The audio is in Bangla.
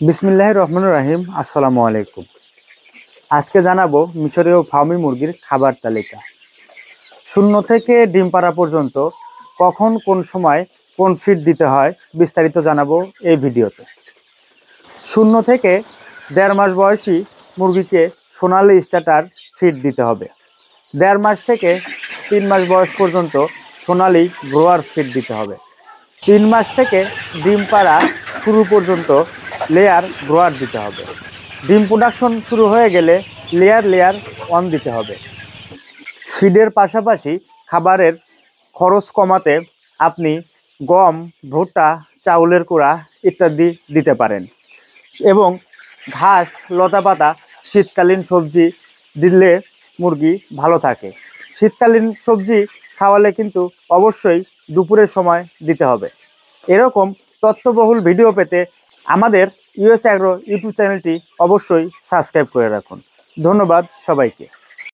বিসমিল্লাহির রহমানির রহিম। আসসালামু আলাইকুম। আজকে জানাবো মিশরীয় ফার্মি মুরগির খাবার তালিকা। শূন্য থেকে ডিম পাড়া পর্যন্ত কখন কোন সময় কোন ফিড দিতে হয় বিস্তারিত জানাবো এই ভিডিওতে। শূন্য থেকে 1.5 মাস বয়সী মুরগিকে সোনালী স্টার্টার ফিড দিতে হবে। 1.5 মাস থেকে 3 মাস বয়স পর্যন্ত সোনালী গ্রোয়ার ফিড দিতে হবে। 3 মাস থেকে ডিম পাড়া শুরু পর্যন্ত লেয়ার গ্রোয়ার দিতে হবে। ডিম প্রোডাকশন শুরু হয়ে গেলে লেয়ার অন দিতে হবে। ফিডের পাশাপাশি খাবারের খরচ কমাতে আপনি গম, ভুট্টা, চাউলের কুড়া ইত্যাদি দিতে পারেন এবং ঘাস, লতাপাতা, শীতকালীন সবজি দিলে মুরগি ভালো থাকে। শীতকালীন সবজি খাওয়ালে কিন্তু অবশ্যই দুপুরের সময় দিতে হবে। এরকম তথ্যবহুল ভিডিও পেতে আমাদের ইউএস অ্যাগ্রো ইউটিউব চ্যানেলটি অবশ্যই সাবস্ক্রাইব করে রাখুন। ধন্যবাদ সবাইকে।